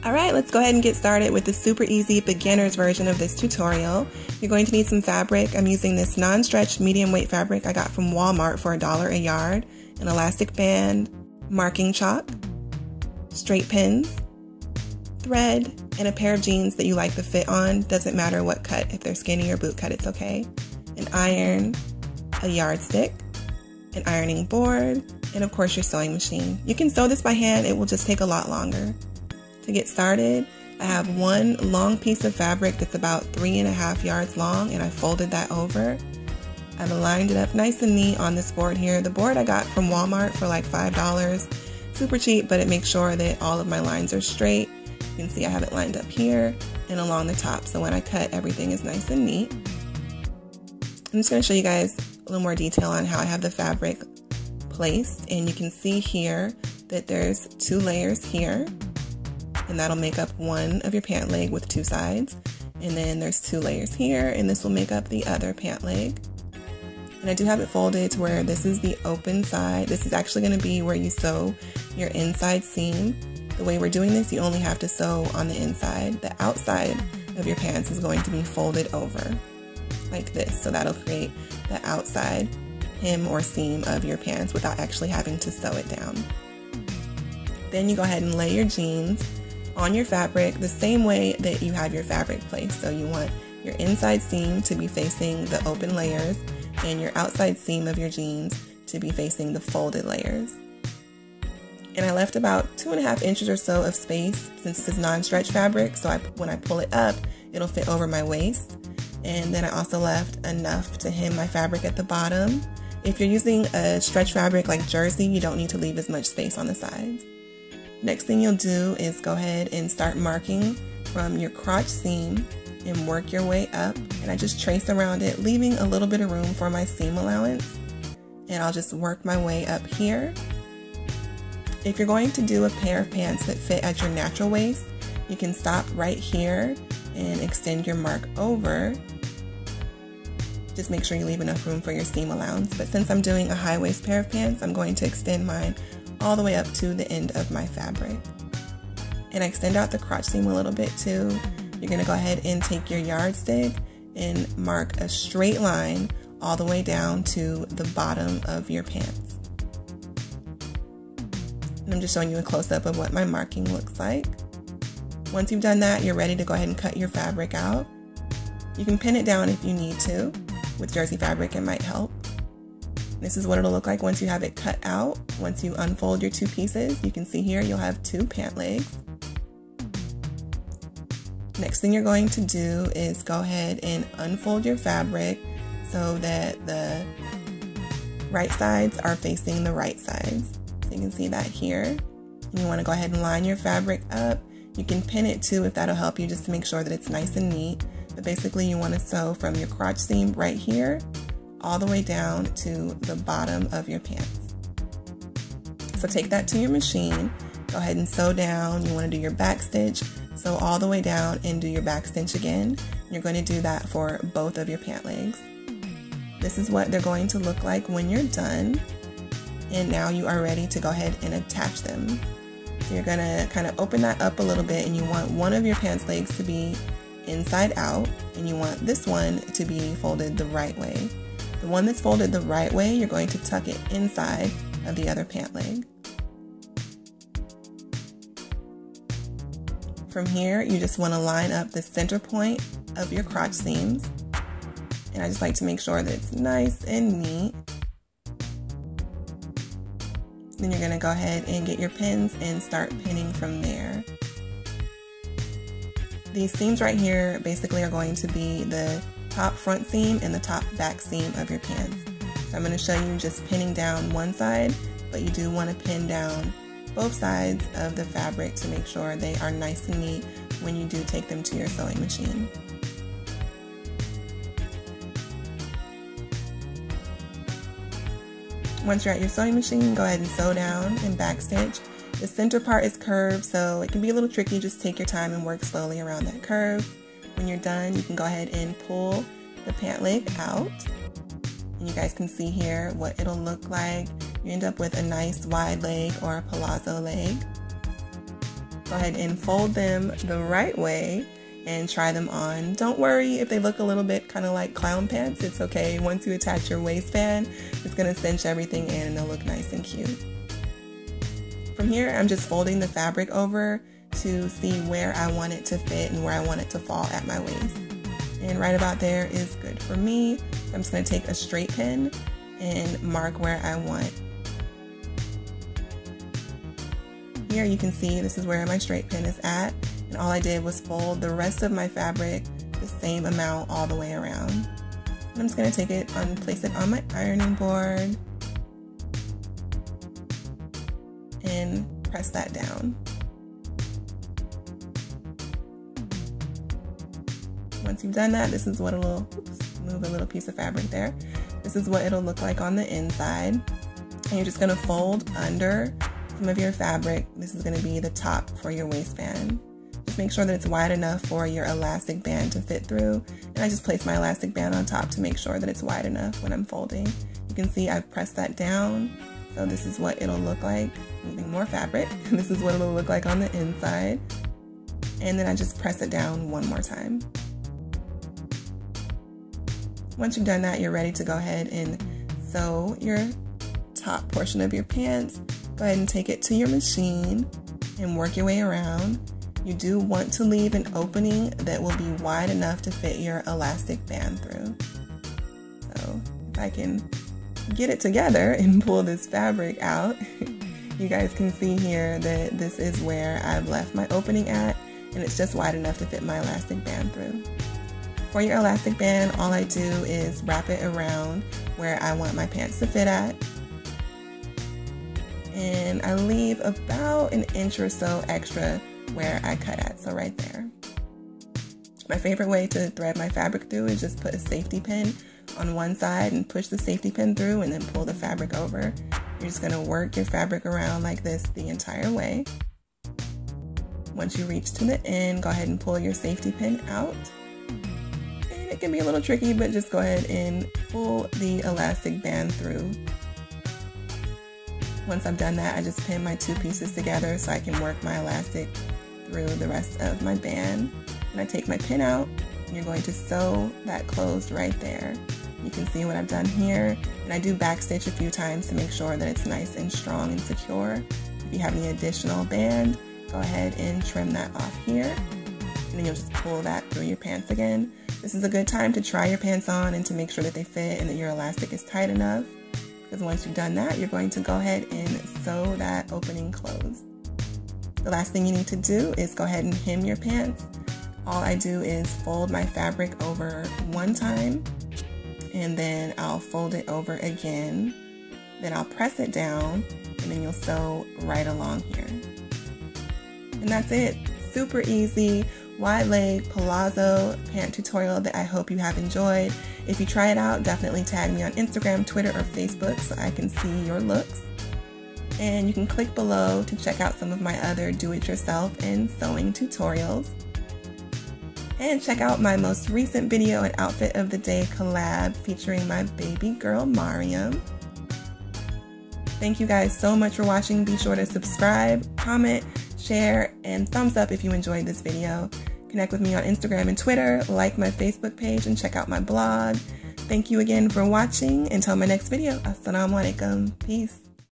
Alright, let's go ahead and get started with the super easy beginner's version of this tutorial. You're going to need some fabric. I'm using this non-stretch medium weight fabric I got from Walmart for $1 a yard, an elastic band, marking chalk, straight pins, thread, and a pair of jeans that you like the fit on. Doesn't matter what cut, if they're skinny or boot cut, it's okay. An iron, a yardstick, an ironing board, and of course your sewing machine. You can sew this by hand, it will just take a lot longer. To get started, I have one long piece of fabric that's about 3.5 yards long, and I folded that over. I've aligned it up nice and neat on this board here. The board I got from Walmart for like $5. Super cheap, but it makes sure that all of my lines are straight. You can see I have it lined up here and along the top, so when I cut, everything is nice and neat. I'm just going to show you guys a little more detail on how I have the fabric placed, and you can see here that there's 2 layers here, and that'll make up one of your pant leg with 2 sides, and then there's 2 layers here, and this will make up the other pant leg. And I do have it folded to where this is the open side. This is actually going to be where you sew your inside seam. The way we're doing this, you only have to sew on the inside. The outside of your pants is going to be folded over like this, so that'll create the outside hem or seam of your pants without actually having to sew it down. Then you go ahead and lay your jeans on your fabric the same way that you have your fabric placed. So you want your inside seam to be facing the open layers and your outside seam of your jeans to be facing the folded layers. And I left about 2.5 inches or so of space since this is non-stretch fabric, so when I pull it up, it'll fit over my waist. And then I also left enough to hem my fabric at the bottom. If you're using a stretch fabric like jersey, you don't need to leave as much space on the sides. Next thing you'll do is go ahead and start marking from your crotch seam and work your way up. And I just trace around it, leaving a little bit of room for my seam allowance. And I'll just work my way up here. If you're going to do a pair of pants that fit at your natural waist, you can stop right here and extend your mark over. Just make sure you leave enough room for your seam allowance. But since I'm doing a high waist pair of pants, I'm going to extend mine all the way up to the end of my fabric. And I extend out the crotch seam a little bit too. You're going to go ahead and take your yardstick and mark a straight line all the way down to the bottom of your pants. And I'm just showing you a close-up of what my marking looks like. Once you've done that, you're ready to go ahead and cut your fabric out. You can pin it down if you need to. With jersey fabric, it might help. This is what it'll look like once you have it cut out. Once you unfold your 2 pieces, you can see here you'll have 2 pant legs. Next thing you're going to do is go ahead and unfold your fabric so that the right sides are facing the right sides. So you can see that here. And you want to go ahead and line your fabric up. You can pin it too if that'll help you, just to make sure that it's nice and neat. But basically you want to sew from your crotch seam right here all the way down to the bottom of your pants. So take that to your machine, go ahead and sew down. You want to do your back stitch, sew all the way down and do your back stitch again. You're going to do that for both of your pant legs. This is what they're going to look like when you're done. And now you are ready to go ahead and attach them. So you're going to kind of open that up a little bit, and you want one of your pants legs to be inside out, and you want this one to be folded the right way. The one that's folded the right way, you're going to tuck it inside of the other pant leg. From here, you just want to line up the center point of your crotch seams. And I just like to make sure that it's nice and neat. Then you're going to go ahead and get your pins and start pinning from there. These seams right here basically are going to be the top front seam and the top back seam of your pants. So I'm going to show you just pinning down one side, but you do want to pin down both sides of the fabric to make sure they are nice and neat when you do take them to your sewing machine. Once you're at your sewing machine, go ahead and sew down and backstitch. The center part is curved, so it can be a little tricky. Just take your time and work slowly around that curve. When you're done, you can go ahead and pull the pant leg out. And you guys can see here what it'll look like. You end up with a nice wide leg or a palazzo leg. go ahead and fold them the right way and try them on. Don't worry if they look a little bit kind of like clown pants. It's okay. Once you attach your waistband, it's going to cinch everything in and they'll look nice and cute. From here, I'm just folding the fabric over to see where I want it to fit and where I want it to fall at my waist. And right about there is good for me. I'm just going to take a straight pin and mark where I want. Here you can see this is where my straight pin is at, and all I did was fold the rest of my fabric the same amount all the way around. And I'm just going to take it and place it on my ironing board and press that down. Once you've done that, this is what it'll, move a little piece of fabric there. This is what it'll look like on the inside. And you're just going to fold under some of your fabric. This is going to be the top for your waistband. Just make sure that it's wide enough for your elastic band to fit through. And I just place my elastic band on top to make sure that it's wide enough when I'm folding. You can see I've pressed that down. So this is what it'll look like, moving more fabric. This is what it'll look like on the inside. And then I just press it down one more time. Once you've done that, you're ready to go ahead and sew your top portion of your pants. Go ahead and take it to your machine and work your way around. You do want to leave an opening that will be wide enough to fit your elastic band through. So if I can get it together and pull this fabric out, you guys can see here that this is where I've left my opening at, and it's just wide enough to fit my elastic band through. For your elastic band, all I do is wrap it around where I want my pants to fit at. And I leave about an inch or so extra where I cut at, so right there. My favorite way to thread my fabric through is just put a safety pin on one side and push the safety pin through and then pull the fabric over. You're just going to work your fabric around like this the entire way. Once you reach to the end, go ahead and pull your safety pin out. It can be a little tricky, but just go ahead and pull the elastic band through. Once I've done that, I just pin my two pieces together so I can work my elastic through the rest of my band. And I take my pin out, and you're going to sew that closed right there. You can see what I've done here, and I do backstitch a few times to make sure that it's nice and strong and secure. If you have any additional band, go ahead and trim that off here, and then you'll just pull that through your pants again. This is a good time to try your pants on and to make sure that they fit and that your elastic is tight enough, because once you've done that, you're going to go ahead and sew that opening closed. The last thing you need to do is go ahead and hem your pants. All I do is fold my fabric over one time, and then I'll fold it over again. Then I'll press it down, and then you'll sew right along here. And that's it. Super easy, wide leg palazzo pant tutorial that I hope you have enjoyed. If you try it out, definitely tag me on Instagram, Twitter, or Facebook so I can see your looks. And you can click below to check out some of my other do-it-yourself and sewing tutorials. And check out my most recent video and outfit of the day collab featuring my baby girl Mariam. Thank you guys so much for watching. Be sure to subscribe, comment, share, and thumbs up if you enjoyed this video. Connect with me on Instagram and Twitter, like my Facebook page, and check out my blog. Thank you again for watching. Until my next video, Assalamu alaikum. Peace.